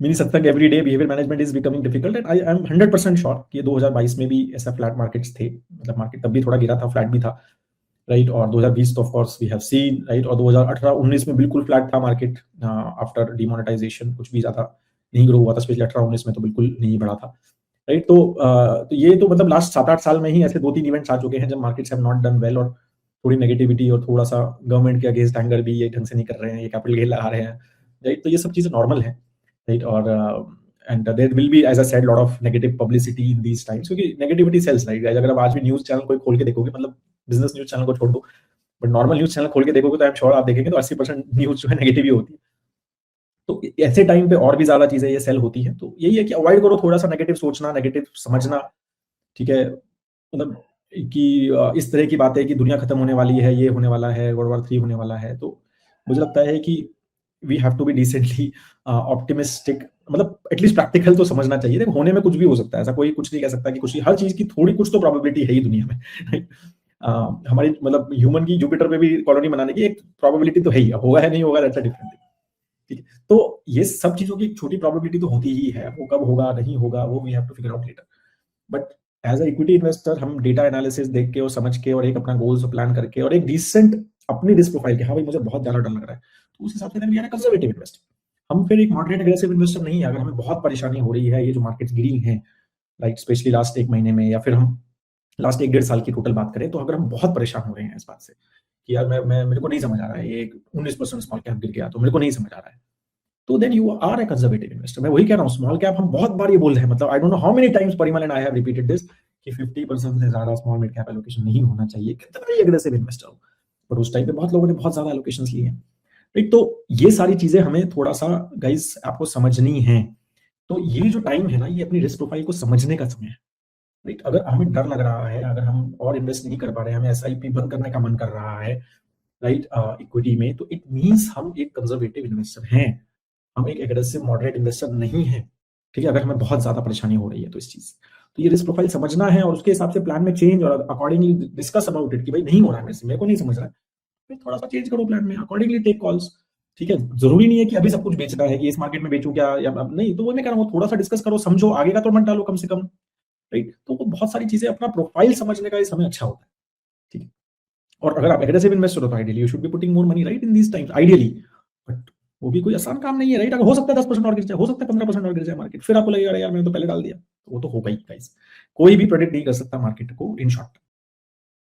मेरी सत्संग everyday behaviour management is becoming difficult and I am 100% sure कि ये 2022 में भी ऐसा फ्लैट मार्केट्स थे, मतलब मार्केट तब भी थोड़ा गिरा था, फ्लैट भी था, राइट। और 2020 तो of course we have seen, right. और 2018-19 में बिल्कुल फ्लैट था मार्केट आफ्टर डिमोनेटाइजेशन, कुछ भी ज्यादा नहीं ग्रो हुआ था, स्पेशली 18-19 में तो बिल्कुल नहीं बढ़ा था, राइट। तो ये तो मतलब लास्ट 7-8 साल में ही ऐसे 2-3 इवेंट्स आ चुके हैं जब markets have not done well, और थोड़ी नेगेटिविटी और थोड़ा सा गवर्नमेंट के अगेंस्ट एंगर भी, ये ढंग से नहीं कर रहे हैं, ये कैपिटल गेन लगा रहे हैं, राइट। तो ये सब चीजें नॉर्मल है, राइट। और and there will be, as I said, lot of negative publicity in these times, क्योंकि नेगेटिविटी सेल्स, राइट। अगर आप आज भी न्यूज चैनल कोई खोल के देखोगे, मतलब बिजनेस न्यूज चैनल को छोड़ दो, बट नॉर्मल न्यूज चैनल खोल के देखोगे तो आई एम श्योर आप देखेंगे तो 80% न्यूज जो है नेगेटिव ही होती है। तो ऐसे टाइम पे और भी ज्यादा चीजें ये सेल होती है, तो यही है कि अवॉइड करो थोड़ा सा नेगेटिव सोचना, नेगेटिव समझना, ठीक है। मतलब कि इस तरह की बातें कि दुनिया खत्म होने वाली है, ये होने वाला है, वर्ल्ड वॉर 3 होने वाला है, तो मुझे लगता है कि we have to be decently optimistic, मतलब एटलीस्ट प्रैक्टिकल तो समझना चाहिए। देखो होने में कुछ भी हो सकता है, ऐसा कोई कुछ नहीं कह सकता कि कुछ, हर चीज की थोड़ी कुछ तो प्रोबेबिलिटी है ही दुनिया में, राइट। हमारी मतलब ह्यूमन की जुपिटर पे भी कॉलोनी बनाने की एक प्रोबेबिलिटी तो है ही, होगा है नहीं होगा दैट्स अ डिफरेंट थिंग, ठीक है। तो ये सब चीजों की एक छोटी प्रोबेबिलिटी तो होती ही है, वो कब होगा नहीं होगा वो we have to figure out later. But as a equity investor हम डेटा एनालिसिस देख के और समझ के और एक अपना गोल्स प्लान करके और एक डिसेंट अपनी रिस्क प्रोफाइल के, हाँ भाई मुझे बहुत ज्यादा डर लग रहा है, तो उस हिसाब से वी आर कंजर्वेटिव इन्वेस्टर। हम फिर एक मॉडरेट एग्रेसिव इन्वेस्टर नहीं है। अगर हमें बहुत परेशानी हो रही है, ये जो मार्केट्स गिरी हैं, लाइक स्पेशली लास्ट 1 महीने में, या फिर हम लास्ट 1-1.5 साल की टोटल बात करें, तो अगर हम बहुत परेशान हो रहे हैं इस बात से कि यार मैं मेरे को नहीं समझ आ रहा है, ये 19% स्मॉल कैप गिर गया तो मेरे को नहीं समझ आ रहा है, तो then you are a conservative investor. मैं वही कह रहा हूँ, स्मॉल कैप हम बहुत बार ये बोल रहे हैं, मतलब I don't know how many times Parimal and I have repeated this कि 50% से ज्यादा स्मॉल मिड कैप एलोकेशन नहीं होना चाहिए, कितना ही एग्रेसिव इन्वेस्टर हो। पर उस टाइम पे बहुत लोगों ने बहुत ज्यादा एलोकेशंस लिए हैं, राइट। तो ये सारी चीजें हमें थोड़ा सा गाइस आपको समझनी है। तो ये जो टाइम है ना, ये अपनी रिस्क प्रोफाइल को समझने का समय है, राइट। अगर हमें डर लग रहा है, अगर हम और इन्वेस्ट नहीं कर पा रहे हैं, हमें एसआईपी बंद करने का मन कर रहा है, राइट, इक्विटी में, तो इट मींस हम एक कंजर्वेटिव इन्वेस्टर हैं, हम एक एग्रेसिव मॉडरेट इन्वेस्टर नहीं है, ठीक है। अगर हमें बहुत ज्यादा परेशानी हो रही है तो इस चीज, तो ये रिस्क प्रोफाइल समझना है और उसके हिसाब से प्लान में चेंज और अकॉर्डिंगली डिस्कस अबाउट इट कि भाई नहीं हो रहा है मेरे को नहीं समझ रहा है, फिर थोड़ा सा चेंज करो प्लान में, अकॉर्डिंगली टेक कॉल्स, ठीक है। जरूरी नहीं है कि अभी सब कुछ बेचना है कि इस मार्केट में बेचूं क्या, या अब नहीं, तो वो मैं कह रहा हूँ थोड़ा सा डिस्कस करो, समझो, आगे का तो मत डालो कम से कम, राइट। तो वो बहुत सारी चीजें, अपना प्रोफाइल समझने का इस समय अच्छा होता है, ठीक है। और अगर आप एग्रेसिव इन्वेस्टर हो तो ideally you should be putting more money, right, in these times ideally. But वो भी कोई आसान काम नहीं है, राइट। अगर हो सकता है 10% और गिर जाए, हो सकता है 15% और गिर जाए मार्केट, फिर आपको लगेगा अरे यार मैंने तो पहले डाल दिया, तो वो तो होगा ही गाइस, कोई भी प्रेडिक्ट नहीं कर सकता मार्केट को इन शॉर्ट।